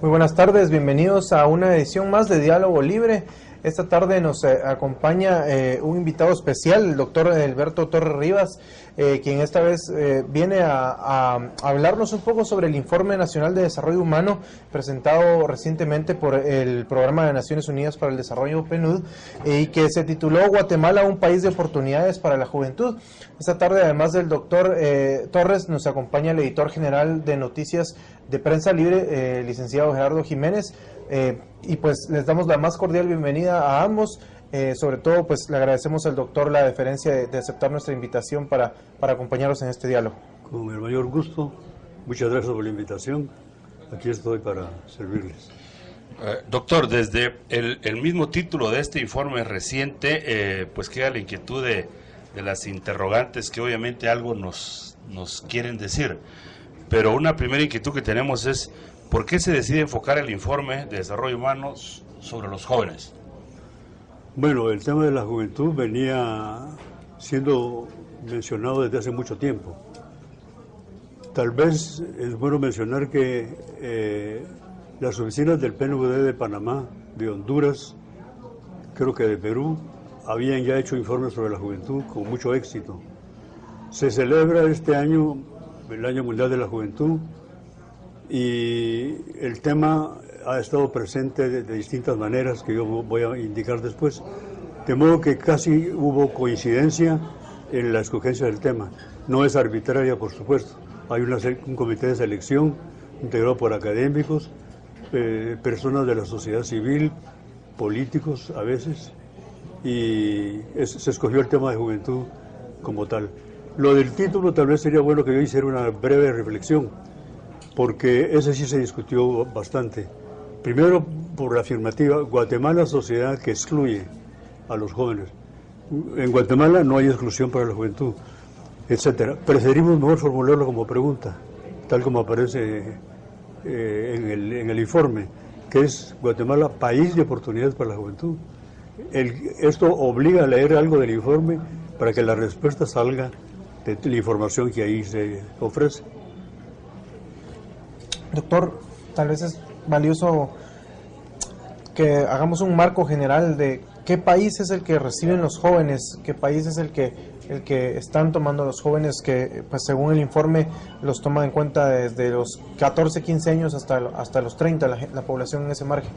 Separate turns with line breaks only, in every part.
Muy buenas tardes, bienvenidos a una edición más de Diálogo Libre. Esta tarde nos acompaña un invitado especial, el doctor Alberto Torres Rivas, quien esta vez viene a hablarnos un poco sobre el Informe Nacional de Desarrollo Humano presentado recientemente por el Programa de Naciones Unidas para el Desarrollo, PNUD, y que se tituló Guatemala, un país de oportunidades para la juventud. Esta tarde, además del doctor Torres, nos acompaña el editor general de Noticias de Prensa Libre, licenciado Gerardo Jiménez, y pues les damos la más cordial bienvenida a ambos. Sobre todo pues le agradecemos al doctor la deferencia de aceptar nuestra invitación para acompañarnos en este diálogo.
Con el mayor gusto, muchas gracias por la invitación, aquí estoy para servirles.
Doctor, desde el mismo título de este informe reciente, pues queda la inquietud de las interrogantes que obviamente algo nos quieren decir, pero una primera inquietud que tenemos es ¿por qué se decide enfocar el informe de desarrollo humano sobre los jóvenes?
Bueno, el tema de la juventud venía siendo mencionado desde hace mucho tiempo. Tal vez es bueno mencionar que las oficinas del PNUD de Panamá, de Honduras, creo que de Perú, habían ya hecho informes sobre la juventud con mucho éxito. Se celebra este año el Año Mundial de la Juventud, y el tema ha estado presente de distintas maneras que yo voy a indicar después, de modo que casi hubo coincidencia en la escogencia del tema. No es arbitraria, por supuesto. Hay un comité de selección integrado por académicos, personas de la sociedad civil, políticos a veces, y se escogió el tema de juventud como tal. Lo del título tal vez sería bueno que yo hiciera una breve reflexión, porque ese sí se discutió bastante. Primero, por la afirmativa, Guatemala, sociedad que excluye a los jóvenes. En Guatemala no hay exclusión para la juventud, etcétera. Preferimos mejor formularlo como pregunta, tal como aparece en el informe, que es Guatemala, país de oportunidades para la juventud. Esto obliga a leer algo del informe para que la respuesta salga de la información que ahí se ofrece.
Doctor, tal vez es valioso que hagamos un marco general de qué país es el que reciben los jóvenes, qué país es el que están tomando los jóvenes, que pues según el informe los toma en cuenta desde los 14, 15 años hasta los 30, la población en ese margen.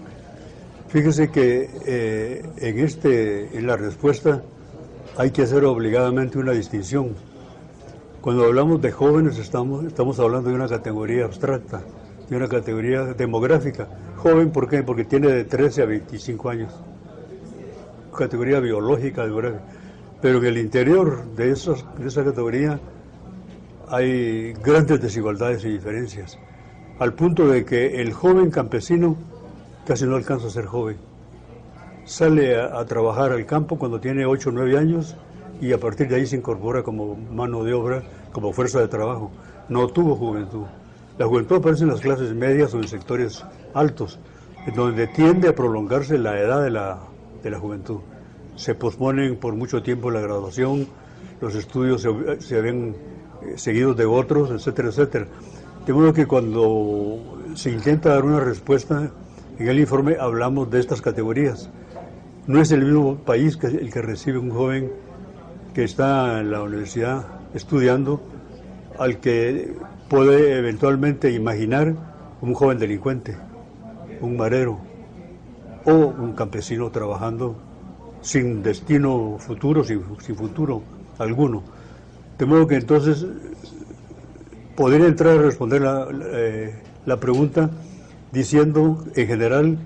Fíjese que en la respuesta hay que hacer obligadamente una distinción. Cuando hablamos de jóvenes estamos hablando de una categoría abstracta, de una categoría demográfica. Joven, ¿por qué? Porque tiene de 13 a 25 años. Categoría biológica, demográfica. Pero en el interior de esa categoría hay grandes desigualdades y diferencias, al punto de que el joven campesino casi no alcanza a ser joven. Sale a trabajar al campo cuando tiene 8 o 9 años y a partir de ahí se incorpora como mano de obra, como fuerza de trabajo. No tuvo juventud. La juventud aparece en las clases medias o en sectores altos, en donde tiende a prolongarse la edad de la juventud. Se posponen por mucho tiempo la graduación, los estudios se ven seguidos de otros, etcétera, etcétera. De modo que cuando se intenta dar una respuesta, en el informe hablamos de estas categorías. No es el mismo país que el que recibe un joven que está en la universidad estudiando, al que puede eventualmente imaginar un joven delincuente, un marero o un campesino trabajando sin destino futuro, sin futuro alguno. De modo que entonces podría entrar a responder la pregunta diciendo en general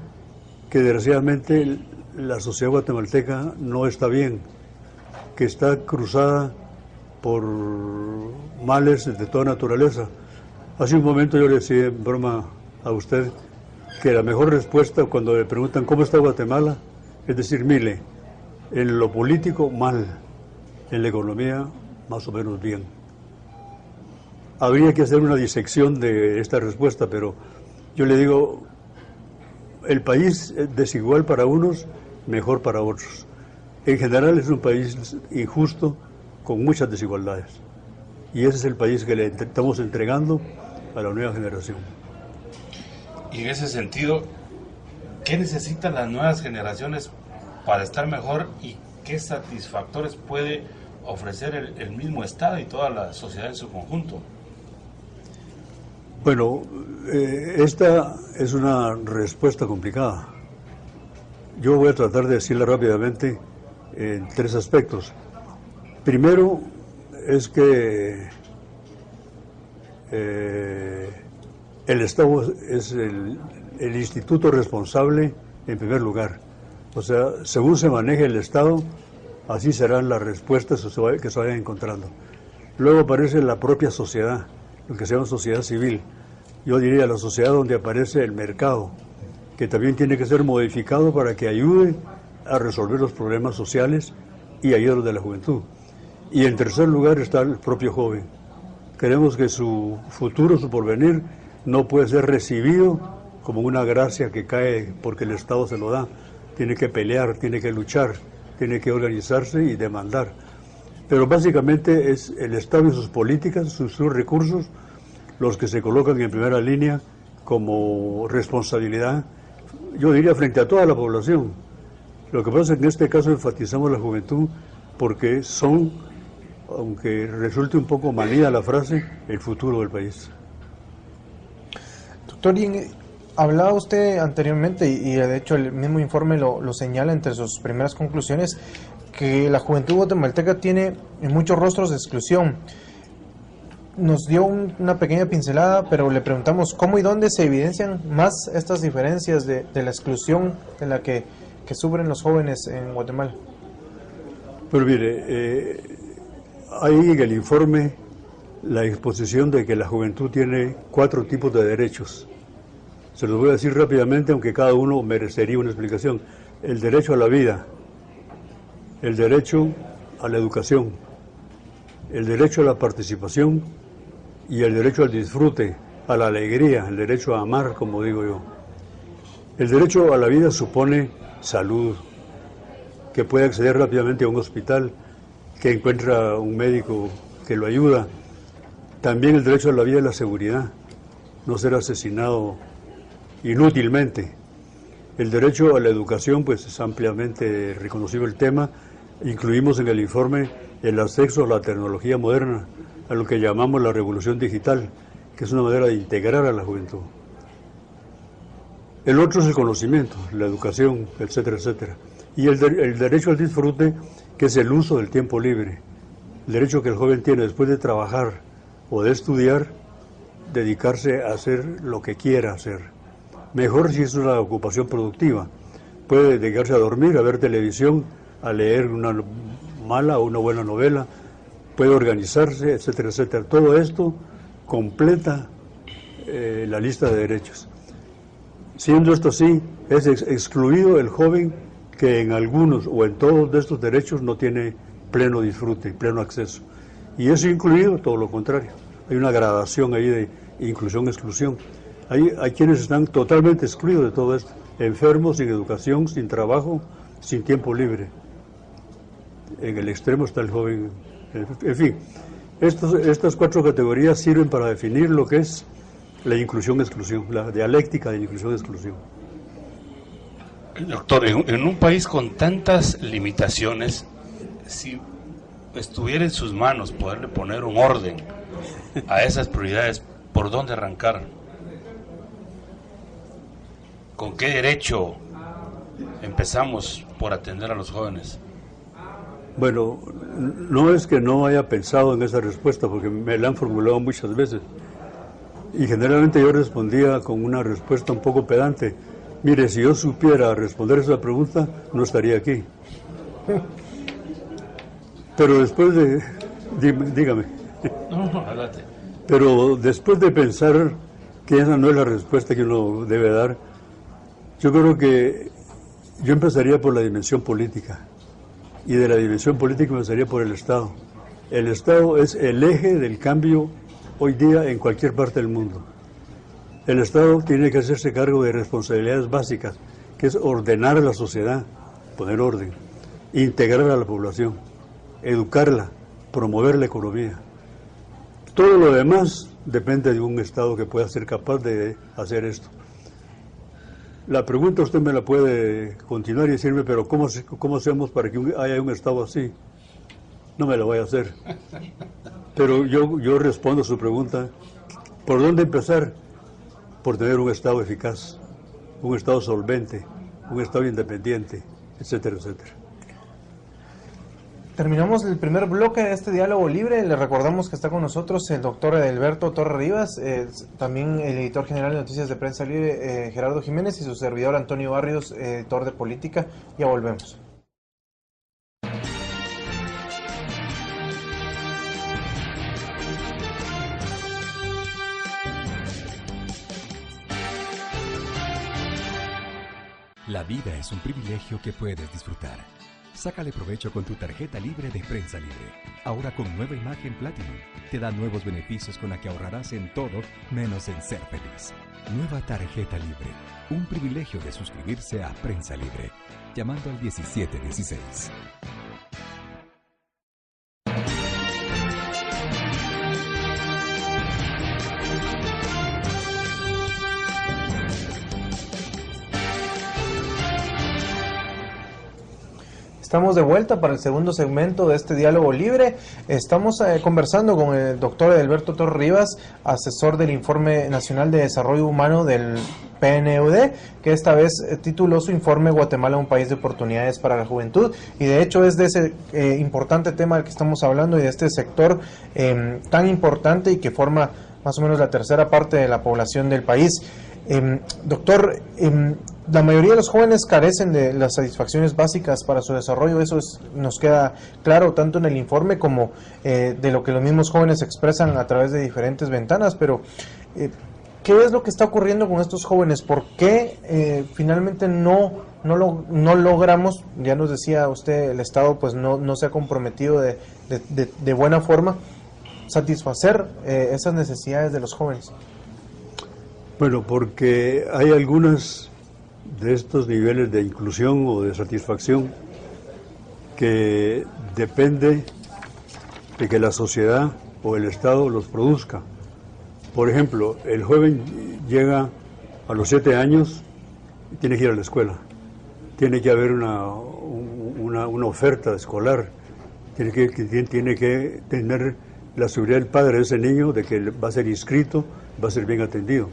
que desgraciadamente la sociedad guatemalteca no está bien, que está cruzada por males de toda naturaleza. Hace un momento yo le decía en broma a usted que la mejor respuesta cuando le preguntan ¿cómo está Guatemala? Es decir, mire, en lo político mal, en la economía más o menos bien. Habría que hacer una disección de esta respuesta, pero yo le digo, el país es desigual para unos, mejor para otros. En general es un país injusto, con muchas desigualdades. Y ese es el país que le estamos entregando a la nueva generación.
Y en ese sentido, ¿qué necesitan las nuevas generaciones para estar mejor y qué satisfactores puede ofrecer el mismo Estado y toda la sociedad en su conjunto?
Bueno, esta es una respuesta complicada. Yo voy a tratar de decirla rápidamente en 3 aspectos. Primero es que el Estado es el instituto responsable en primer lugar. O sea, según se maneje el Estado, así serán las respuestas que se vayan encontrando. Luego aparece la propia sociedad, lo que se llama sociedad civil. Yo diría la sociedad donde aparece el mercado, que también tiene que ser modificado para que ayude a resolver los problemas sociales y ayude a los de la juventud. Y en tercer lugar está el propio joven. Queremos que su futuro, su porvenir, no puede ser recibido como una gracia que cae porque el Estado se lo da. Tiene que pelear, tiene que luchar, tiene que organizarse y demandar. Pero básicamente es el Estado y sus políticas, sus recursos, los que se colocan en primera línea como responsabilidad, yo diría, frente a toda la población. Lo que pasa es que en este caso enfatizamos la juventud porque son, aunque resulte un poco manida la frase, el futuro del país.
Doctor, hablaba usted anteriormente, y de hecho el mismo informe lo señala entre sus primeras conclusiones, que la juventud guatemalteca tiene muchos rostros de exclusión. Nos dio una pequeña pincelada, pero le preguntamos cómo y dónde se evidencian más estas diferencias de la exclusión de la que sufren los jóvenes en Guatemala.
Pero mire, hay en el informe la exposición de que la juventud tiene 4 tipos de derechos. Se los voy a decir rápidamente, aunque cada uno merecería una explicación. El derecho a la vida, el derecho a la educación, el derecho a la participación y el derecho al disfrute, a la alegría, el derecho a amar, como digo yo. El derecho a la vida supone salud, que puede acceder rápidamente a un hospital, que encuentra un médico que lo ayuda. También el derecho a la vida y la seguridad, no ser asesinado inútilmente. El derecho a la educación, pues es ampliamente reconocido el tema. Incluimos en el informe el acceso a la tecnología moderna, a lo que llamamos la revolución digital, que es una manera de integrar a la juventud. El otro es el conocimiento, la educación, etcétera, etcétera. Y el derecho al disfrute, que es el uso del tiempo libre. El derecho que el joven tiene después de trabajar o de estudiar, dedicarse a hacer lo que quiera hacer. Mejor si es una ocupación productiva. Puede dedicarse a dormir, a ver televisión, a leer una mala o una buena novela, puede organizarse, etcétera, etcétera. Todo esto completa la lista de derechos. Siendo esto así, es excluido el joven que en algunos o en todos de estos derechos no tiene pleno disfrute, pleno acceso. Y eso incluido todo lo contrario. Hay una gradación ahí de inclusión-exclusión. Hay quienes están totalmente excluidos de todo esto, enfermos, sin educación, sin trabajo, sin tiempo libre. En el extremo está el joven. En fin, estas 4 categorías sirven para definir lo que es la inclusión-exclusión, la dialéctica de inclusión-exclusión.
Doctor, en un país con tantas limitaciones, si estuviera en sus manos poderle poner un orden a esas prioridades, ¿por dónde arrancar? ¿Con qué derecho empezamos por atender a los jóvenes?
Bueno, no es que no haya pensado en esa respuesta, porque me la han formulado muchas veces. Y generalmente yo respondía con una respuesta un poco pedante. Mire, si yo supiera responder esa pregunta, no estaría aquí. Pero después de... Dígame.
No, adelante.
Pero después de pensar que esa no es la respuesta que uno debe dar, yo creo que yo empezaría por la dimensión política. Y de la dimensión política empezaría por el Estado. El Estado es el eje del cambio hoy día en cualquier parte del mundo. El Estado tiene que hacerse cargo de responsabilidades básicas, que es ordenar a la sociedad, poner orden, integrar a la población, educarla, promover la economía. Todo lo demás depende de un Estado que pueda ser capaz de hacer esto. La pregunta usted me la puede continuar y decirme, pero ¿cómo hacemos para que haya un Estado así? No me lo voy a hacer. Pero yo respondo a su pregunta. ¿Por dónde empezar? Por tener un Estado eficaz, un Estado solvente, un Estado independiente, etcétera, etcétera.
Terminamos el primer bloque de este diálogo libre. Le recordamos que está con nosotros el doctor Edelberto Torres Rivas, también el editor general de Noticias de Prensa Libre, Gerardo Jiménez, y su servidor Antonio Barrios, editor de política. Ya volvemos.
La vida es un privilegio que puedes disfrutar. Sácale provecho con tu tarjeta libre de Prensa Libre. Ahora con nueva imagen Platinum. Te da nuevos beneficios con la que ahorrarás en todo, menos en ser feliz. Nueva tarjeta libre. Un privilegio de suscribirse a Prensa Libre. Llamando al 1716.
Estamos de vuelta para el segundo segmento de este diálogo libre. Estamos conversando con el doctor Edelberto Torres Rivas, asesor del Informe Nacional de Desarrollo Humano del PNUD, que esta vez tituló su informe Guatemala, un país de oportunidades para la juventud. Y de hecho es de ese importante tema del que estamos hablando y de este sector tan importante y que forma más o menos la tercera parte de la población del país. Doctor, la mayoría de los jóvenes carecen de las satisfacciones básicas para su desarrollo. Eso nos queda claro tanto en el informe como de lo que los mismos jóvenes expresan a través de diferentes ventanas. Pero, ¿qué es lo que está ocurriendo con estos jóvenes? ¿Por qué finalmente no logramos? Ya nos decía usted, el Estado pues no se ha comprometido de buena forma satisfacer esas necesidades de los jóvenes.
Bueno, porque hay algunos de estos niveles de inclusión o de satisfacción que depende de que la sociedad o el Estado los produzca. Por ejemplo, el joven llega a los 7 años y tiene que ir a la escuela. Tiene que haber una oferta escolar. Tiene que tener la seguridad del padre de ese niño de que va a ser inscrito, va a ser bien atendido.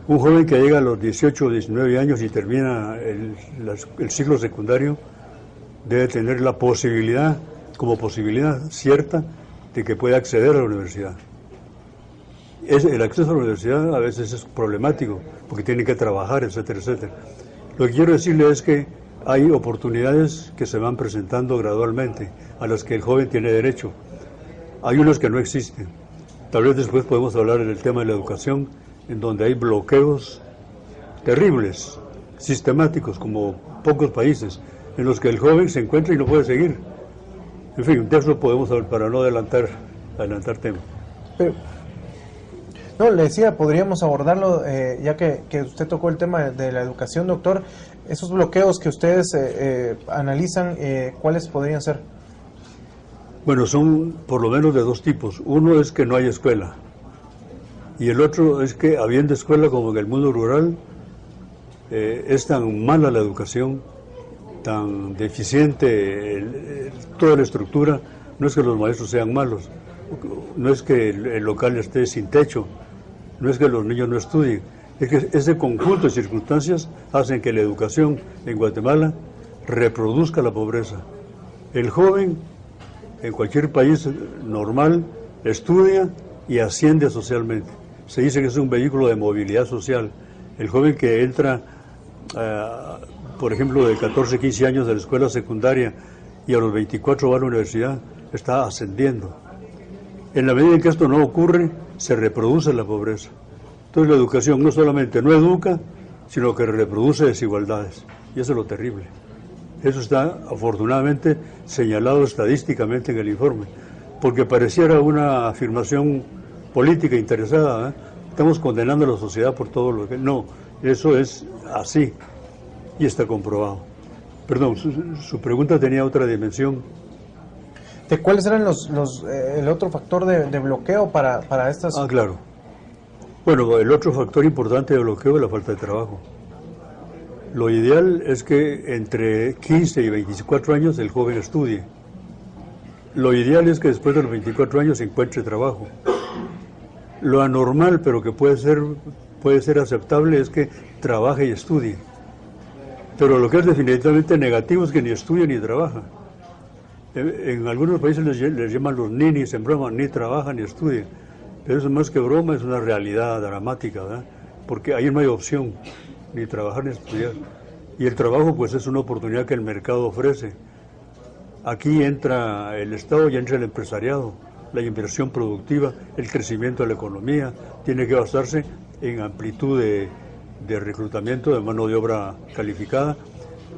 Un joven que llega a los 18 o 19 años y termina el ciclo secundario debe tener la posibilidad, como posibilidad cierta, de que pueda acceder a la universidad. El acceso a la universidad a veces es problemático, porque tienen que trabajar, etcétera, etcétera. Lo que quiero decirle es que hay oportunidades que se van presentando gradualmente, a las que el joven tiene derecho. Hay unas que no existen. Tal vez después podemos hablar del tema de la educación, en donde hay bloqueos terribles, sistemáticos, como pocos países, en los que el joven se encuentra y no puede seguir. En fin, de eso podemos hablar para no adelantar temas.
Pero, no, le decía, podríamos abordarlo, ya que usted tocó el tema de la educación, doctor. Esos bloqueos que ustedes analizan, ¿cuáles podrían ser?
Bueno, son por lo menos de dos tipos. Uno es que no hay escuela. Y el otro es que, habiendo escuela como en el mundo rural, es tan mala la educación, tan deficiente toda la estructura. No es que los maestros sean malos, no es que el local esté sin techo, no es que los niños no estudien, es que ese conjunto de circunstancias hacen que la educación en Guatemala reproduzca la pobreza. El joven, en cualquier país normal, estudia y asciende socialmente. Se dice que es un vehículo de movilidad social. El joven que entra, por ejemplo, de 14, 15 años de la escuela secundaria y a los 24 va a la universidad, está ascendiendo. En la medida en que esto no ocurre, se reproduce la pobreza. Entonces la educación no solamente no educa, sino que reproduce desigualdades. Y eso es lo terrible. Eso está afortunadamente señalado estadísticamente en el informe, porque pareciera una afirmación política interesada, ¿eh? Estamos condenando a la sociedad por todo lo que... No, eso es así y está comprobado. Perdón, su pregunta tenía otra dimensión.
¿De cuáles eran el otro factor de bloqueo para estas...?
Ah, claro. Bueno, el otro factor importante de bloqueo es la falta de trabajo. Lo ideal es que entre 15 y 24 años el joven estudie. Lo ideal es que después de los 24 años encuentre trabajo. Lo anormal, pero que puede ser aceptable, es que trabaje y estudie. Pero lo que es definitivamente negativo es que ni estudia ni trabaja. En algunos países les llaman los ninis en broma, ni trabajan ni estudian. Pero eso más que broma, es una realidad dramática, ¿verdad? Porque ahí no hay opción, ni trabajar ni estudiar. Y el trabajo pues es una oportunidad que el mercado ofrece. Aquí entra el Estado y entra el empresariado, la inversión productiva, el crecimiento de la economía, tiene que basarse en amplitud de reclutamiento de mano de obra calificada.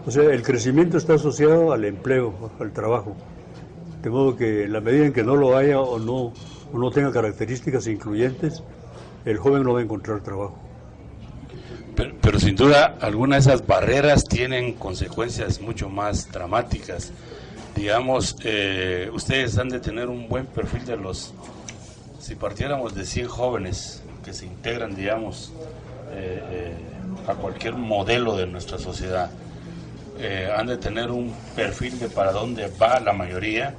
O sea, el crecimiento está asociado al empleo, al trabajo. De modo que en la medida en que no lo haya o no tenga características incluyentes, el joven no va a encontrar trabajo.
Pero sin duda, algunas de esas barreras tienen consecuencias mucho más dramáticas. Digamos, ustedes han de tener un buen perfil de los... Si partiéramos de 100 jóvenes que se integran, digamos, a cualquier modelo de nuestra sociedad, han de tener un perfil de para dónde va la mayoría,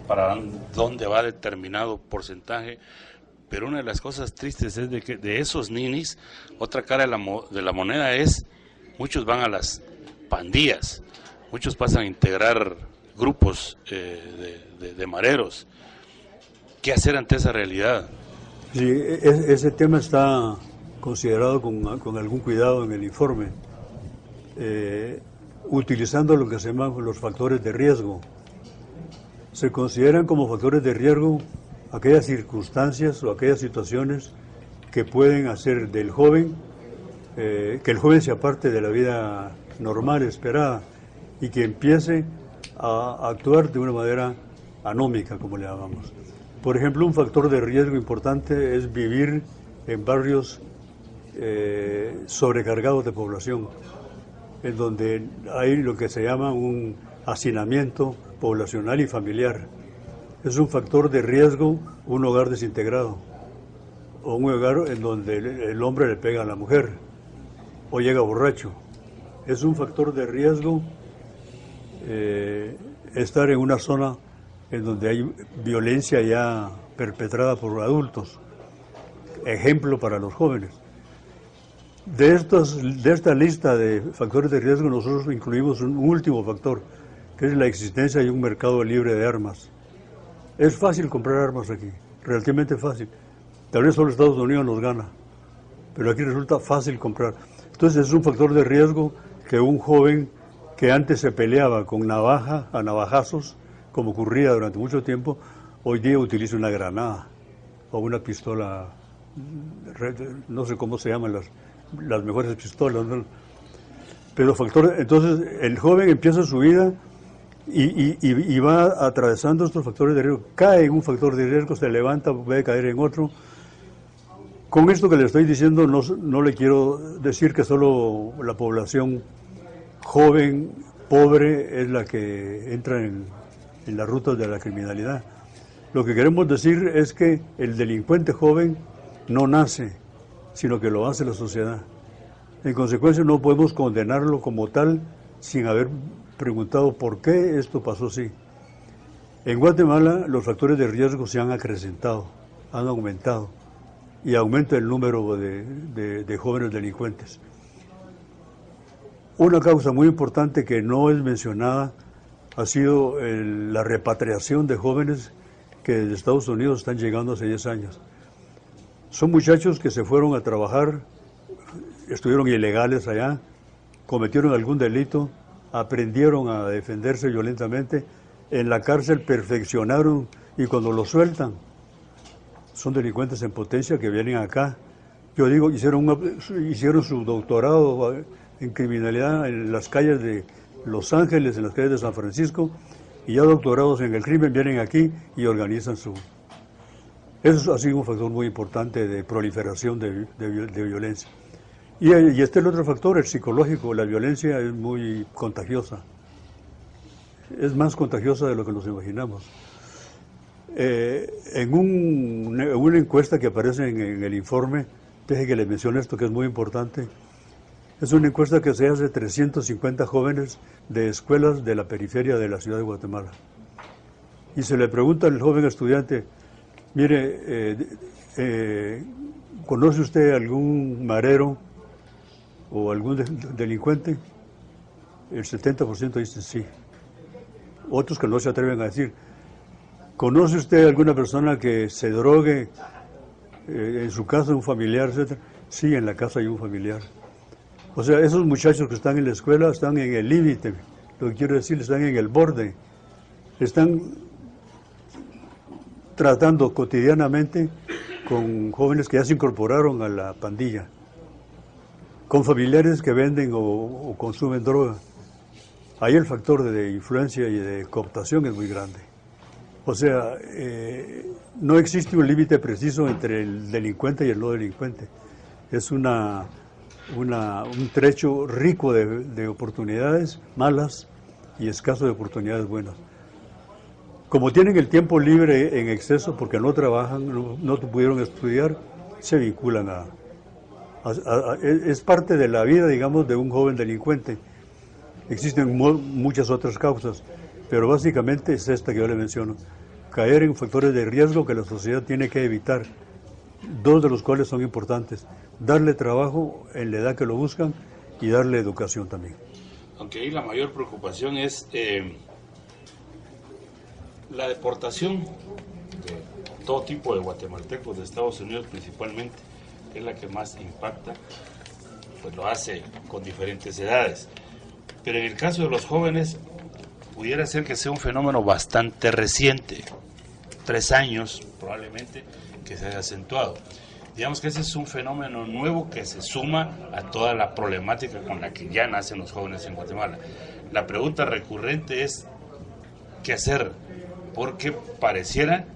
para dónde va determinado porcentaje. Pero una de las cosas tristes es de que de esos ninis, otra cara de la moneda es, muchos van a las pandillas, muchos pasan a integrar grupos de mareros. ¿Qué hacer ante esa realidad?
Sí, ese tema está considerado con algún cuidado en el informe, utilizando lo que se llaman los factores de riesgo. Se consideran como factores de riesgo aquellas circunstancias o aquellas situaciones que pueden hacer del joven, que el joven se aparte de la vida normal, esperada, y que empiece a actuar de una manera anómica, como le llamamos. Por ejemplo, un factor de riesgo importante es vivir en barrios sobrecargados de población, en donde hay lo que se llama un hacinamiento poblacional y familiar. Es un factor de riesgo un hogar desintegrado, o un hogar en donde el hombre le pega a la mujer, o llega borracho. Es un factor de riesgo estar en una zona en donde hay violencia ya perpetrada por adultos. Ejemplo para los jóvenes. De esta lista de factores de riesgo nosotros incluimos un último factor, que es la existencia de un mercado libre de armas. Es fácil comprar armas aquí, relativamente fácil. Tal vez solo Estados Unidos nos gana, pero aquí resulta fácil comprar. Entonces es un factor de riesgo que un joven que antes se peleaba con navaja, a navajazos, como ocurría durante mucho tiempo, hoy día utiliza una granada o una pistola, no sé cómo se llaman las mejores pistolas, ¿no? Pero entonces el joven empieza su vida y va atravesando estos factores de riesgo, cae en un factor de riesgo, se levanta, puede caer en otro. Con esto que le estoy diciendo no le quiero decir que solo la población joven, pobre, es la que entra en las rutas de la criminalidad. Lo que queremos decir es que el delincuente joven no nace, sino que lo hace la sociedad. En consecuencia no podemos condenarlo como tal sin haber preguntado por qué esto pasó así. En Guatemala los factores de riesgo se han acrecentado, han aumentado, y aumenta el número de jóvenes delincuentes. Una causa muy importante que no es mencionada ha sido la repatriación de jóvenes que desde Estados Unidos están llegando hace 10 años. Son muchachos que se fueron a trabajar, estuvieron ilegales allá, cometieron algún delito, aprendieron a defenderse violentamente, en la cárcel perfeccionaron y cuando los sueltan, son delincuentes en potencia que vienen acá. Yo digo, hicieron su doctorado en criminalidad en las calles de Los Ángeles, en las calles de San Francisco, y ya doctorados en el crimen vienen aquí y organizan su... Eso ha sido un factor muy importante de proliferación de violencia. Y este es el otro factor, el psicológico. La violencia es muy contagiosa. Es más contagiosa de lo que nos imaginamos. En una encuesta que aparece en el informe, deje que le mencione esto que es muy importante, Es una encuesta que se hace a 350 jóvenes de escuelas de la periferia de la ciudad de Guatemala. Y se le pregunta al joven estudiante, mire, ¿conoce usted algún marero o algún delincuente? El 70% dice sí. Otros que no se atreven a decir, ¿conoce usted alguna persona que se drogue en su casa, un familiar, etcétera? Sí, en la casa hay un familiar. O sea, esos muchachos que están en la escuela están en el límite, lo que quiero decir, están en el borde, están tratando cotidianamente con jóvenes que ya se incorporaron a la pandilla, con familiares que venden o consumen droga. Ahí el factor de influencia y de cooptación es muy grande. O sea, no existe un límite preciso entre el delincuente y el no delincuente. Es un trecho rico de oportunidades malas y escaso de oportunidades buenas. Como tienen el tiempo libre en exceso porque no trabajan, no pudieron estudiar, se vinculan es parte de la vida, digamos, de un joven delincuente. Existen muchas otras causas, pero básicamente es esta que yo le menciono. Caer en factores de riesgo que la sociedad tiene que evitar, dos de los cuales son importantes. Darle trabajo en la edad que lo buscan y darle educación también.
Aunque ahí la mayor preocupación es la deportación de todo tipo de guatemaltecos de Estados Unidos principalmente, que es la que más impacta, pues lo hace con diferentes edades. Pero en el caso de los jóvenes, pudiera ser que sea un fenómeno bastante reciente, 3 años probablemente, que se haya acentuado. Digamos que ese es un fenómeno nuevo que se suma a toda la problemática con la que ya nacen los jóvenes en Guatemala. La pregunta recurrente es, ¿qué hacer? Porque pareciera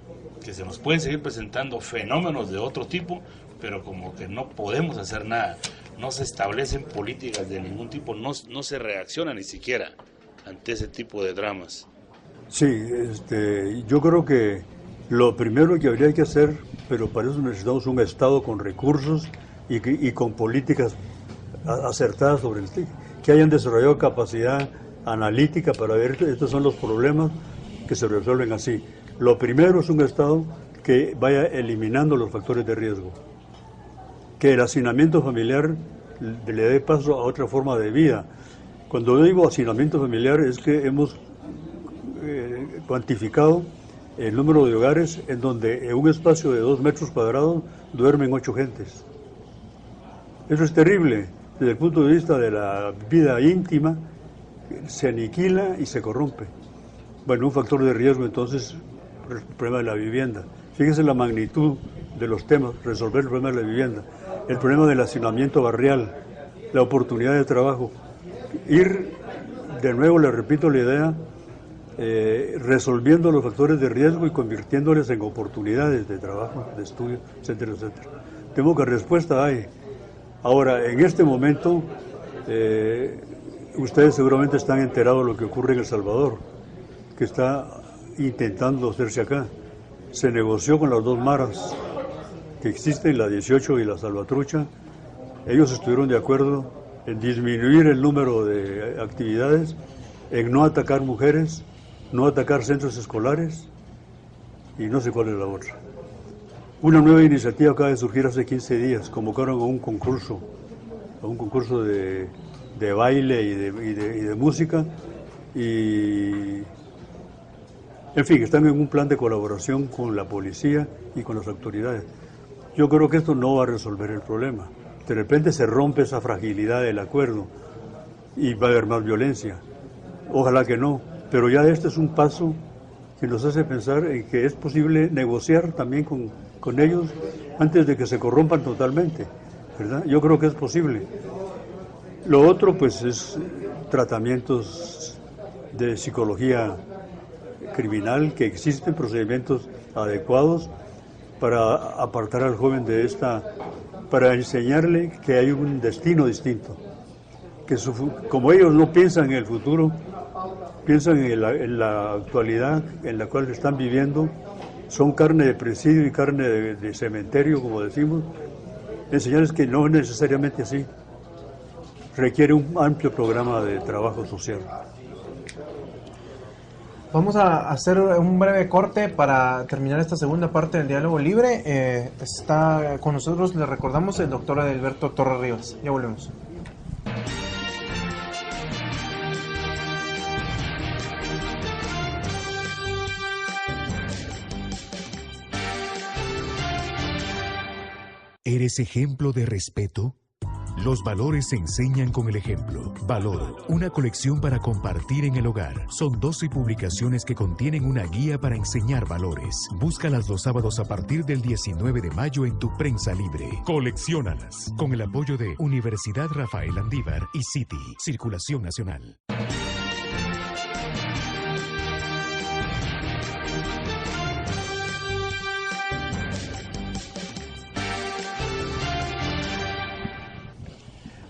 que se nos pueden seguir presentando fenómenos de otro tipo, pero como que no podemos hacer nada. No se establecen políticas de ningún tipo, no se reacciona ni siquiera ante ese tipo de dramas.
Sí, yo creo que lo primero que habría que hacer, pero para eso necesitamos un Estado con recursos y con políticas acertadas sobre el tema, que hayan desarrollado capacidad analítica para ver que estos son los problemas que se resuelven así. Lo primero es un Estado que vaya eliminando los factores de riesgo, que el hacinamiento familiar le dé paso a otra forma de vida. Cuando yo digo hacinamiento familiar es que hemos cuantificado el número de hogares en donde en un espacio de 2 metros cuadrados duermen 8 gentes. Eso es terrible. Desde el punto de vista de la vida íntima, se aniquila y se corrompe. Bueno, un factor de riesgo entonces, el problema de la vivienda. Fíjense la magnitud de los temas, resolver el problema de la vivienda, el problema del hacinamiento barrial, la oportunidad de trabajo. Ir, de nuevo le repito la idea, resolviendo los factores de riesgo y convirtiéndoles en oportunidades de trabajo, de estudio, etcétera, etcétera. Tengo que respuesta hay. Ahora, en este momento, ustedes seguramente están enterados de lo que ocurre en El Salvador, que está intentando hacerse acá. Se negoció con las 2 maras que existen, la 18 y la Salvatrucha. Ellos estuvieron de acuerdo en disminuir el número de actividades, en no atacar mujeres, no atacar centros escolares y no sé cuál es la otra. Una nueva iniciativa acaba de surgir hace 15 días, convocaron a un concurso de baile y de música y, en fin, están en un plan de colaboración con la policía y con las autoridades. Yo creo que esto no va a resolver el problema. De repente se rompe esa fragilidad del acuerdo y va a haber más violencia. Ojalá que no, pero ya este es un paso que nos hace pensar en que es posible negociar también con ellos antes de que se corrompan totalmente, ¿verdad? Yo creo que es posible. Lo otro, pues, es tratamientos de psicología criminal, que existen procedimientos adecuados para apartar al joven de para enseñarle que hay un destino distinto, que como ellos no piensan en el futuro, piensan en la actualidad en la cual están viviendo, son carne de presidio y carne de cementerio, como decimos, enseñarles que no es necesariamente así. requiere un amplio programa de trabajo social.
Vamos a hacer un breve corte para terminar esta segunda parte del diálogo libre. Está con nosotros, le recordamos, el doctor Adalberto Torres Rivas. Ya volvemos.
¿Eres ejemplo de respeto? Los valores se enseñan con el ejemplo. Valor, una colección para compartir en el hogar. Son 12 publicaciones que contienen una guía para enseñar valores. Búscalas los sábados a partir del 19 de mayo en tu prensa libre. Colecciónalas. Con el apoyo de Universidad Rafael Andívar y City, Circulación Nacional.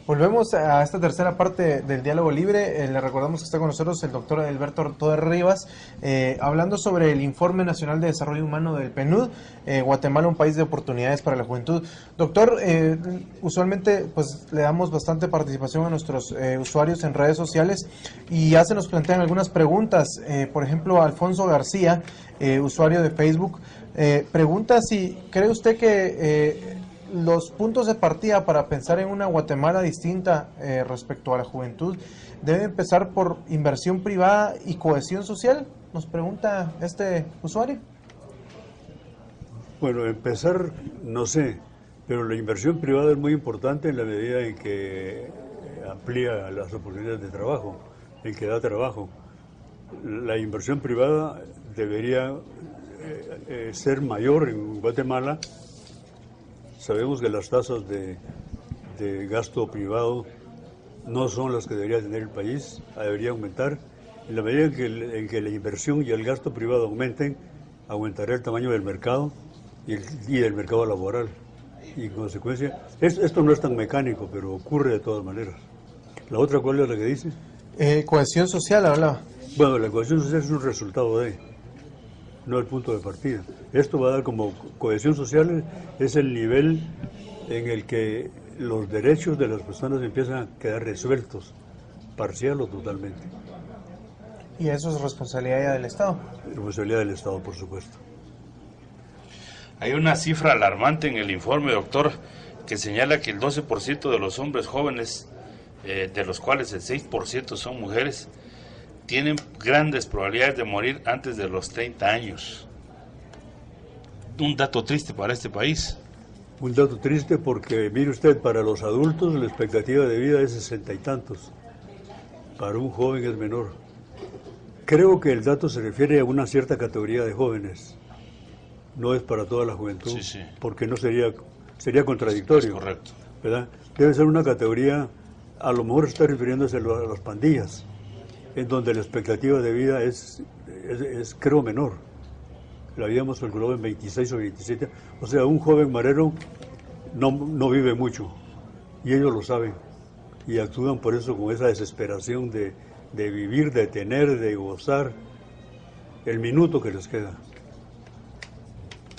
Volvemos a esta tercera parte del diálogo libre. Le recordamos que está con nosotros el doctor Adalberto Torres Rivas, hablando sobre el Informe Nacional de Desarrollo Humano del PNUD, Guatemala, un país de oportunidades para la juventud. Doctor, usualmente pues le damos bastante participación a nuestros usuarios en redes sociales y ya se nos plantean algunas preguntas. Por ejemplo, Alfonso García, usuario de Facebook, pregunta si cree usted que los puntos de partida para pensar en una Guatemala distinta respecto a la juventud deben empezar por inversión privada y cohesión social, nos pregunta este usuario.
Bueno, empezar, no sé, pero la inversión privada es muy importante en la medida en que amplía las oportunidades de trabajo, en que da trabajo. La inversión privada debería ser mayor en Guatemala. Sabemos que las tasas de gasto privado no son las que debería tener el país, debería aumentar. En la medida en que la inversión y el gasto privado aumenten, aumentará el tamaño del mercado y del mercado laboral. Y en consecuencia, esto no es tan mecánico, pero ocurre de todas maneras. ¿La otra cuál es la que dice?
Cohesión social, hablaba.
Bueno, la cohesión social es un resultado no el punto de partida. Esto va a dar como cohesión social, es el nivel en el que los derechos de las personas empiezan a quedar resueltos, parcial o totalmente.
Y eso es responsabilidad ya del Estado.
Responsabilidad del Estado, por supuesto.
Hay una cifra alarmante en el informe, doctor, que señala que el 12% de los hombres jóvenes, de los cuales el 6% son mujeres, tienen grandes probabilidades de morir antes de los 30 años. Un dato triste para este país.
Un dato triste porque, mire usted, para los adultos la expectativa de vida es 60 y tantos. Para un joven es menor. Creo que el dato se refiere a una cierta categoría de jóvenes. No es para toda la juventud, sí. Porque no sería contradictorio.
Es correcto.
¿Verdad? Debe ser una categoría, a lo mejor está refiriéndose a las pandillas, en donde la expectativa de vida es creo menor. La habíamos calculado en 26 o 27. O sea, un joven marero no vive mucho, y ellos lo saben, y actúan por eso con esa desesperación de vivir, de tener, de gozar el minuto que les queda.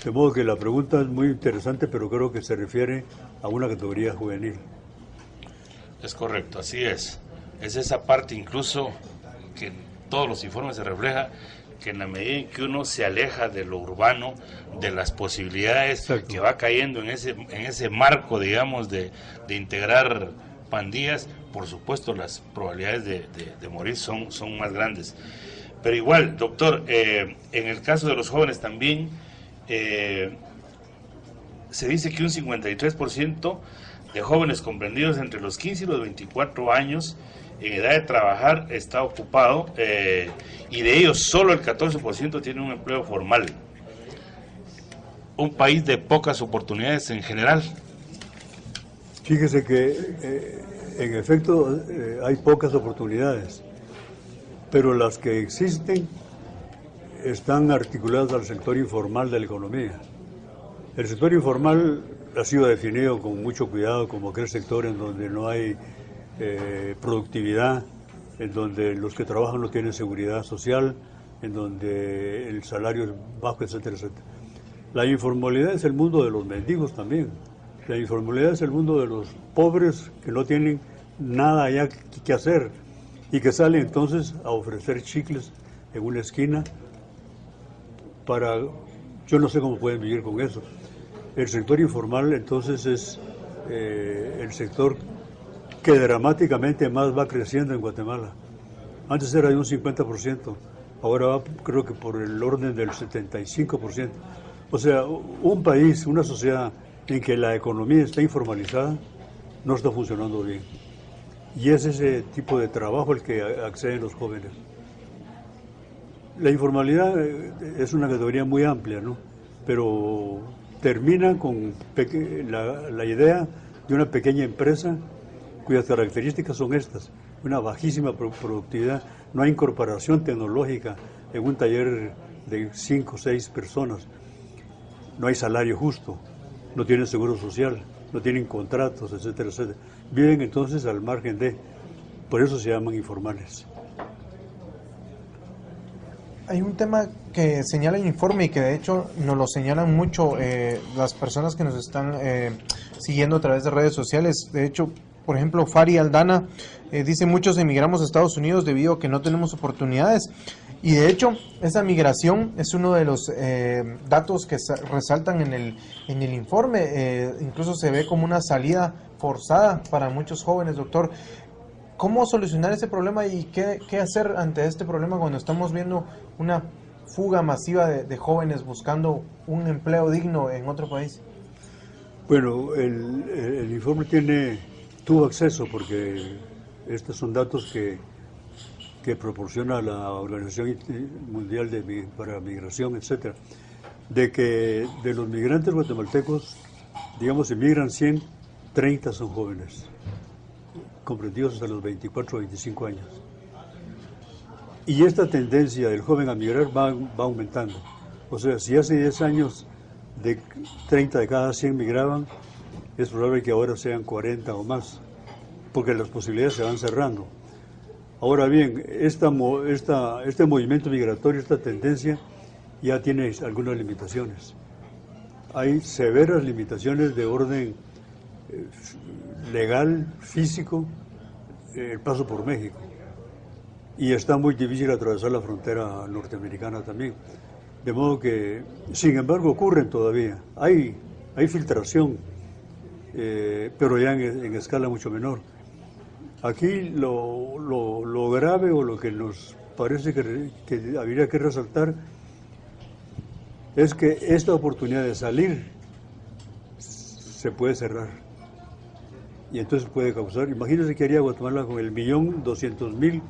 De modo que la pregunta es muy interesante, pero creo que se refiere a una categoría juvenil.
Es correcto, así es. Es esa parte incluso que en todos los informes se refleja, que en la medida en que uno se aleja de lo urbano, de las posibilidades, exacto, que va cayendo en ese marco, digamos, de integrar pandillas, por supuesto las probabilidades de morir son más grandes. Pero igual, doctor, en el caso de los jóvenes también, se dice que un 53% de jóvenes comprendidos entre los 15 y los 24 años en edad de trabajar está ocupado, y de ellos solo el 14% tiene un empleo formal. Un país de pocas oportunidades en general.
Fíjese que en efecto hay pocas oportunidades, pero las que existen están articuladas al sector informal de la economía. El sector informal ha sido definido con mucho cuidado como aquel sector en donde no hay productividad, en donde los que trabajan no tienen seguridad social, en donde el salario es bajo, etcétera, etcétera. La informalidad es el mundo de los mendigos también. La informalidad es el mundo de los pobres que no tienen nada ya que hacer, y que salen entonces a ofrecer chicles en una esquina para, yo no sé cómo pueden vivir con eso. El sector informal entonces es el sector que dramáticamente más va creciendo en Guatemala. Antes era de un 50%, ahora va creo que por el orden del 75%. O sea, un país, una sociedad en que la economía está informalizada, no está funcionando bien. Y es ese tipo de trabajo el que acceden los jóvenes. La informalidad es una categoría muy amplia, ¿no? Pero termina con la idea de una pequeña empresa cuyas características son estas: una bajísima productividad, no hay incorporación tecnológica en un taller de 5 o 6 personas, no hay salario justo, no tienen seguro social, no tienen contratos, etcétera, etcétera. Viven entonces al margen de, por eso se llaman informales.
Hay un tema que señala el informe y que de hecho nos lo señalan mucho las personas que nos están siguiendo a través de redes sociales. De hecho, por ejemplo, Fari Aldana dice: muchos emigramos a Estados Unidos debido a que no tenemos oportunidades. Y de hecho, esa migración es uno de los datos que resaltan en el informe. Incluso se ve como una salida forzada para muchos jóvenes, doctor. ¿Cómo solucionar ese problema y qué hacer ante este problema cuando estamos viendo una fuga masiva de jóvenes buscando un empleo digno en otro país?
Bueno, el informe tuvo acceso, porque estos son datos que proporciona la Organización Mundial para Migración, etcétera, de que de los migrantes guatemaltecos, digamos, emigran 100, 30 son jóvenes, comprendidos hasta los 24 o 25 años. Y esta tendencia del joven a migrar va aumentando. O sea, si hace 10 años de 30 de cada 100 migraban, es probable que ahora sean 40 o más, porque las posibilidades se van cerrando. Ahora bien, este movimiento migratorio, esta tendencia, ya tiene algunas limitaciones. Hay severas limitaciones de orden legal, físico, el paso por México. Y está muy difícil atravesar la frontera norteamericana también. De modo que, sin embargo, ocurren todavía. Hay filtración, pero ya en escala mucho menor. Aquí lo grave, o lo que nos parece que habría que resaltar, es que esta oportunidad de salir se puede cerrar. Y entonces puede causar, imagínense que haría Guatemala con el 1.200.000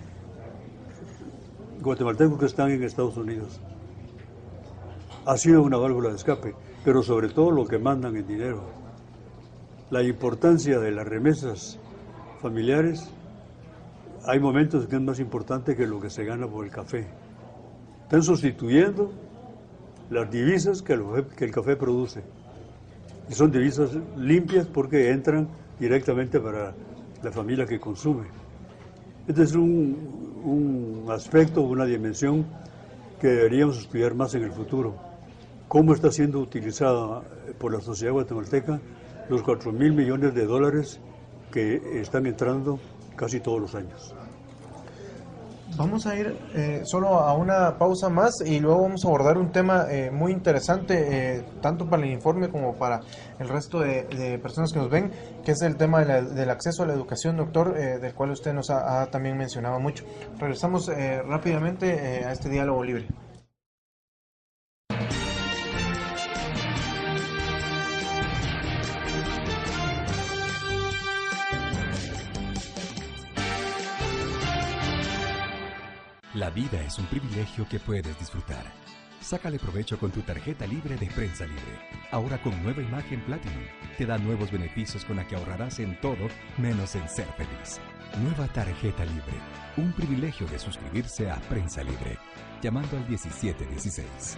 guatemaltecos que están en Estados Unidos. Ha sido una válvula de escape, pero sobre todo lo que mandan en dinero. La importancia de las remesas familiares, hay momentos que es más importante que lo que se gana por el café. Están sustituyendo las divisas que el café produce. Y son divisas limpias porque entran directamente para la familia que consume. Este es un aspecto, una dimensión que deberíamos estudiar más en el futuro. ¿Cómo está siendo utilizada por la sociedad guatemalteca los 4.000 millones de dólares que están entrando casi todos los años?
Vamos a ir solo a una pausa más y luego vamos a abordar un tema muy interesante, tanto para el informe como para el resto de personas que nos ven, que es el tema del acceso a la educación, doctor, del cual usted nos ha también mencionado mucho. Regresamos rápidamente a este diálogo libre.
La vida es un privilegio que puedes disfrutar. Sácale provecho con tu tarjeta libre de Prensa Libre. Ahora con nueva imagen Platinum. Te da nuevos beneficios con la que ahorrarás en todo, menos en ser feliz. Nueva tarjeta libre. Un privilegio de suscribirse a Prensa Libre. Llamando al 1716.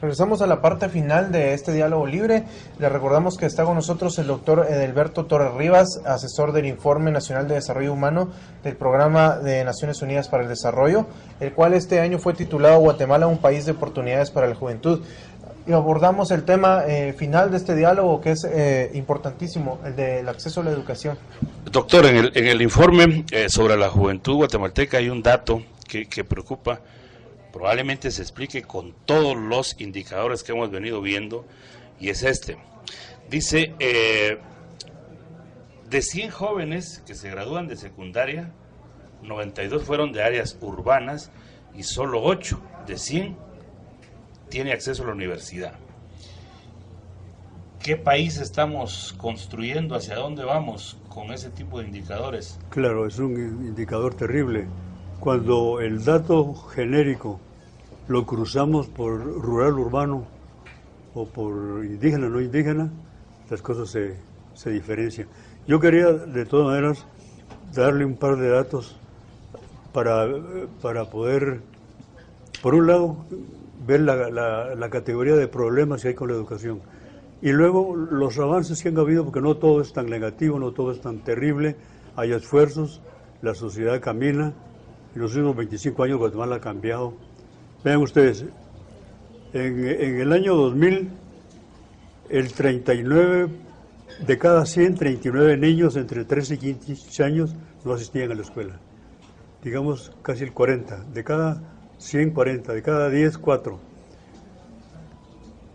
Regresamos a la parte final de este diálogo libre. Le recordamos que está con nosotros el doctor Edelberto Torres Rivas, asesor del Informe Nacional de Desarrollo Humano del Programa de Naciones Unidas para el Desarrollo, el cual este año fue titulado Guatemala, un país de oportunidades para la juventud. Y abordamos el tema final de este diálogo, que es importantísimo, el del acceso a la educación.
Doctor, en el informe sobre la juventud guatemalteca hay un dato que preocupa. Probablemente se explique con todos los indicadores que hemos venido viendo, y es este. Dice, de 100 jóvenes que se gradúan de secundaria, 92 fueron de áreas urbanas y solo 8 de 100 tiene acceso a la universidad. ¿Qué país estamos construyendo? ¿Hacia dónde vamos con ese tipo de indicadores?
Claro, es un indicador terrible. Cuando el dato genérico lo cruzamos por rural urbano o por indígena no indígena, las cosas se diferencian. Yo quería, de todas maneras, darle un par de datos para poder, por un lado, ver la categoría de problemas que hay con la educación, y luego los avances que han habido, porque no todo es tan negativo, no todo es tan terrible, hay esfuerzos, la sociedad camina. En los últimos 25 años Guatemala ha cambiado. Vean ustedes, en el año 2000, el 39 de cada 100, 39 niños entre 13 y 15 años no asistían a la escuela. Digamos casi el 40, de cada 100, 40, de cada 10, 4.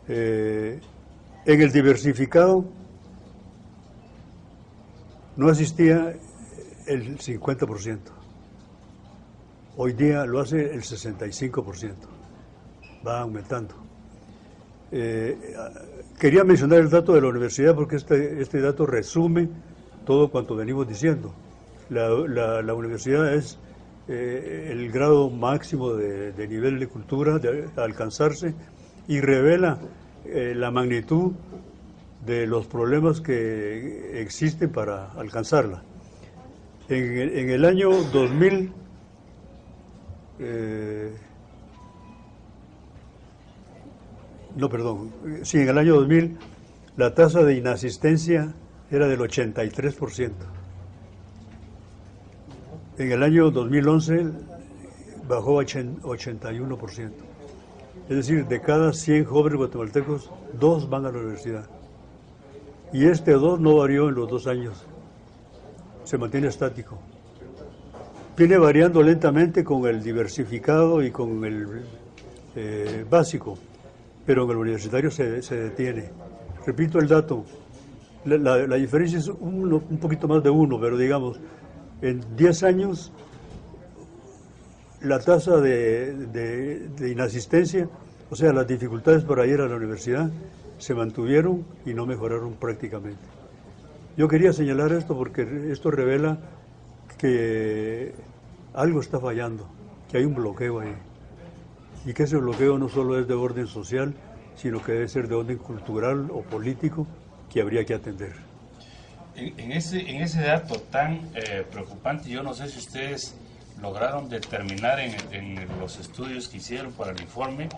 En el diversificado no asistía el 50%. Hoy día lo hace el 65%, va aumentando. Quería mencionar el dato de la universidad porque este dato resume todo cuanto venimos diciendo. La universidad es el grado máximo de nivel de cultura de alcanzarse y revela la magnitud de los problemas que existen para alcanzarla. En el año 2000, en el año 2000 la tasa de inasistencia era del 83%. En el año 2011 bajó a 81%. Es decir, de cada 100 jóvenes guatemaltecos, 2 van a la universidad. Y este 2 no varió en los 2 años, se mantiene estático. Viene variando lentamente con el diversificado y con el básico, pero en el universitario se detiene. Repito el dato, la diferencia es un poquito más de 1, pero digamos, en 10 años la tasa de inasistencia, o sea, las dificultades para ir a la universidad, se mantuvieron y no mejoraron prácticamente. Yo quería señalar esto porque esto revela que algo está fallando, que hay un bloqueo ahí, y que ese bloqueo no solo es de orden social, sino que debe ser de orden cultural o político que habría que atender.
En ese dato tan preocupante, yo no sé si ustedes lograron determinar en los estudios que hicieron para el informe,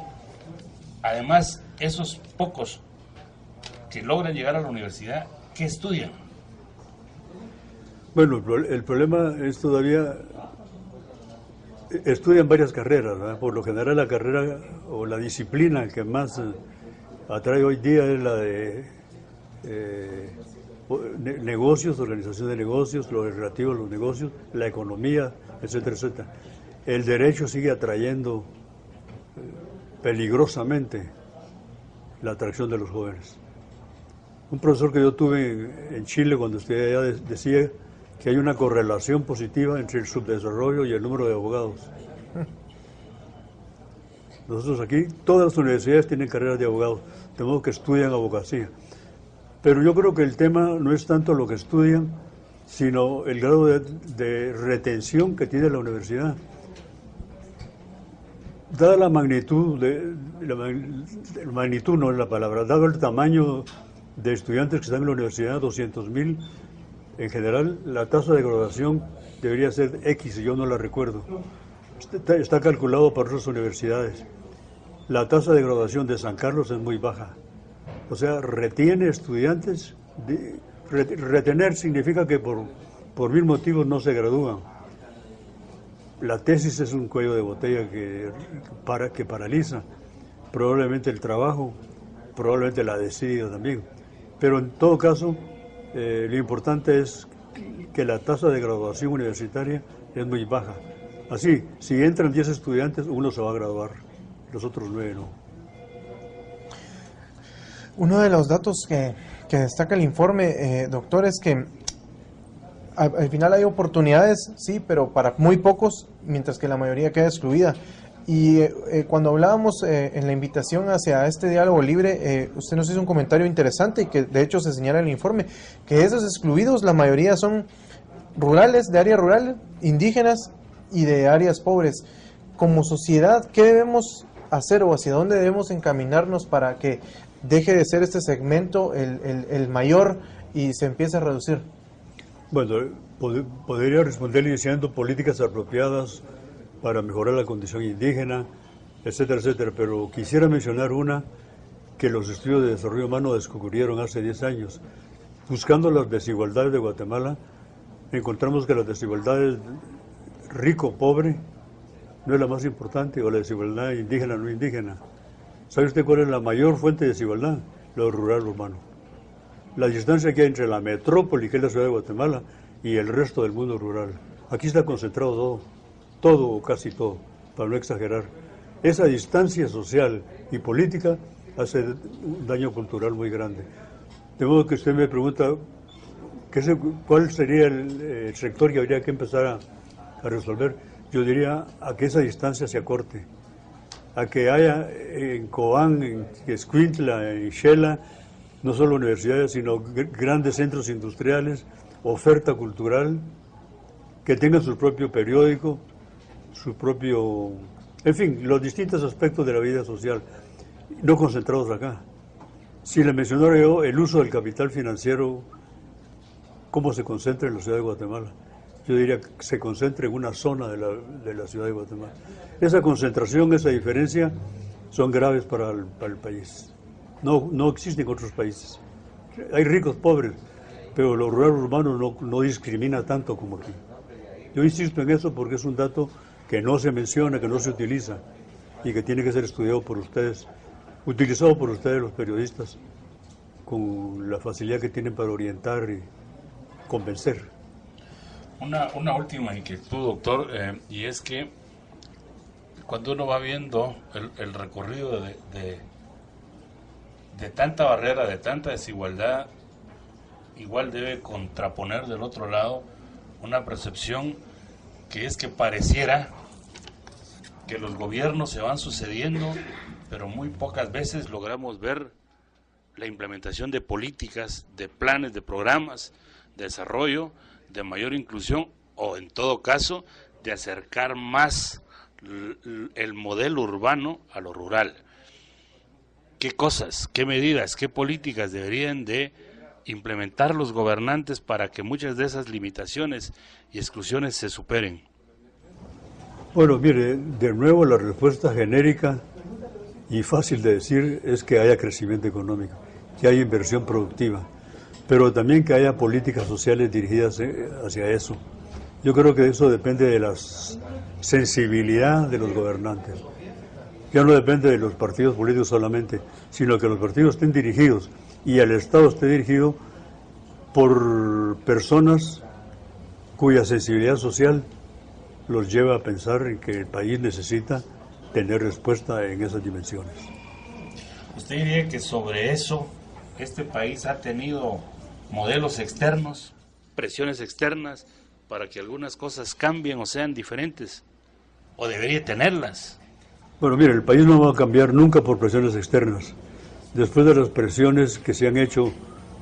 además, esos pocos que logran llegar a la universidad, ¿qué estudian?
Bueno, el problema es todavía, estudian varias carreras, ¿verdad? Por lo general la carrera o la disciplina que más atrae hoy día es la de negocios, organización de negocios, lo relativo a los negocios, la economía, etcétera, etcétera. El derecho sigue atrayendo peligrosamente la atracción de los jóvenes. Un profesor que yo tuve en Chile cuando estudié allá decía que hay una correlación positiva entre el subdesarrollo y el número de abogados. Nosotros aquí, todas las universidades tienen carreras de abogados, de modo que estudian abogacía. Pero yo creo que el tema no es tanto lo que estudian, sino el grado de retención que tiene la universidad. Dada la magnitud, magnitud no es la palabra, dado el tamaño de estudiantes que están en la universidad, 200,000, en general la tasa de graduación debería ser X, y yo no la recuerdo. Está calculado para otras universidades. la tasa de graduación de San Carlos es muy baja. O sea, retiene estudiantes. Retener significa que por mil motivos no se gradúan. La tesis es un cuello de botella que paraliza probablemente el trabajo, probablemente la desidia también. Pero en todo caso, lo importante es que la tasa de graduación universitaria es muy baja. Así, si entran 10 estudiantes, uno se va a graduar, los otros 9 no.
Uno de los datos que destaca el informe, doctor, es que al final hay oportunidades, sí, pero para muy pocos, mientras que la mayoría queda excluida. Y cuando hablábamos en la invitación hacia este diálogo libre, usted nos hizo un comentario interesante y que de hecho se señala en el informe, que esos excluidos, la mayoría son rurales, de área rural, indígenas y de áreas pobres. Como sociedad, ¿qué debemos hacer o hacia dónde debemos encaminarnos para que deje de ser este segmento el mayor y se empiece a reducir?
Bueno, podría responder diciendo políticas apropiadas para mejorar la condición indígena, etcétera, etcétera, pero quisiera mencionar una que los estudios de desarrollo humano descubrieron hace 10 años. Buscando las desigualdades de Guatemala, encontramos que las desigualdades rico-pobre no es la más importante, o la desigualdad indígena-no indígena. ¿Sabe usted cuál es la mayor fuente de desigualdad? Lo rural-urbano. La distancia que hay entre la metrópoli, que es la ciudad de Guatemala, y el resto del mundo rural. Aquí está concentrado todo o casi todo, para no exagerar. Esa distancia social y política hace un daño cultural muy grande. De modo que usted me pregunta, ¿cuál sería el sector que habría que empezar a resolver? Yo diría a que esa distancia se acorte, a que haya en Cobán, en Escuintla, en Xela, no solo universidades, sino grandes centros industriales, oferta cultural, que tengan su propio periódico, su propio, en fin, los distintos aspectos de la vida social, no concentrados acá. Si le mencionara yo el uso del capital financiero, cómo se concentra en la ciudad de Guatemala, yo diría que se concentra en una zona de la ciudad de Guatemala. Esa concentración, esa diferencia, son graves para el país. No existen en otros países. Hay ricos, pobres, pero lo rural urbano no discrimina tanto como aquí. Yo insisto en eso porque es un dato que no se menciona, que no se utiliza y que tiene que ser estudiado por ustedes, utilizado por ustedes los periodistas, con la facilidad que tienen para orientar y convencer.
Una última inquietud, doctor, y es que cuando uno va viendo el recorrido de tanta barrera, de tanta desigualdad, igual debe contraponer del otro lado una percepción que es que pareciera que los gobiernos se van sucediendo, pero muy pocas veces logramos ver la implementación de políticas, de planes, de programas, de desarrollo, de mayor inclusión, o en todo caso, de acercar más el modelo urbano a lo rural. ¿Qué cosas, qué medidas, qué políticas deberían de implementar los gobernantes para que muchas de esas limitaciones y exclusiones se superen?
Bueno, mire, de nuevo la respuesta genérica y fácil de decir es que haya crecimiento económico, que haya inversión productiva, pero también que haya políticas sociales dirigidas hacia eso. Yo creo que eso depende de la sensibilidad de los gobernantes. Ya no depende de los partidos políticos solamente, sino que los partidos estén dirigidos y el Estado esté dirigido por personas cuya sensibilidad social los lleva a pensar en que el país necesita tener respuesta en esas dimensiones.
¿Usted diría que sobre eso este país ha tenido modelos externos, presiones externas, para que algunas cosas cambien o sean diferentes? ¿O debería tenerlas?
Bueno, mire, el país no va a cambiar nunca por presiones externas. Después de las presiones que se han hecho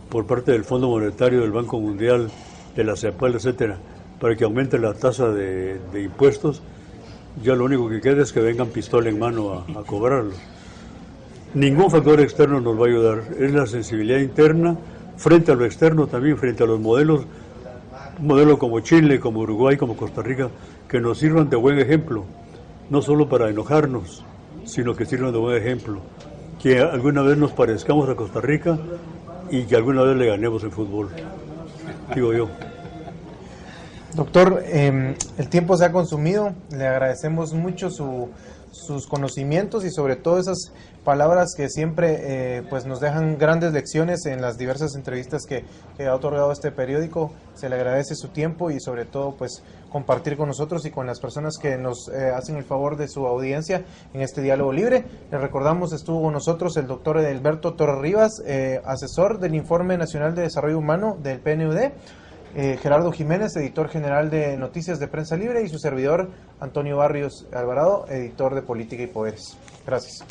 por parte del Fondo Monetario, del Banco Mundial, de la CEPAL, etcétera, para que aumente la tasa de impuestos, ya lo único que queda es que vengan pistola en mano a cobrarlo. Ningún factor externo nos va a ayudar, es la sensibilidad interna frente a lo externo, también frente a los modelos, un modelo como Chile, como Uruguay, como Costa Rica, que nos sirvan de buen ejemplo, no solo para enojarnos, sino que sirvan de buen ejemplo. Que alguna vez nos parezcamos a Costa Rica y que alguna vez le ganemos el fútbol, digo yo.
Doctor, el tiempo se ha consumido, le agradecemos mucho sus conocimientos y sobre todo esas palabras que siempre pues nos dejan grandes lecciones en las diversas entrevistas que ha otorgado este periódico. Se le agradece su tiempo y sobre todo pues compartir con nosotros y con las personas que nos hacen el favor de su audiencia en este diálogo libre. Les recordamos, estuvo con nosotros el doctor Alberto Torres Rivas, asesor del Informe Nacional de Desarrollo Humano del PNUD, Gerardo Jiménez, editor general de Noticias de Prensa Libre, y su servidor Antonio Barrios Alvarado, editor de Política y Poderes. Gracias.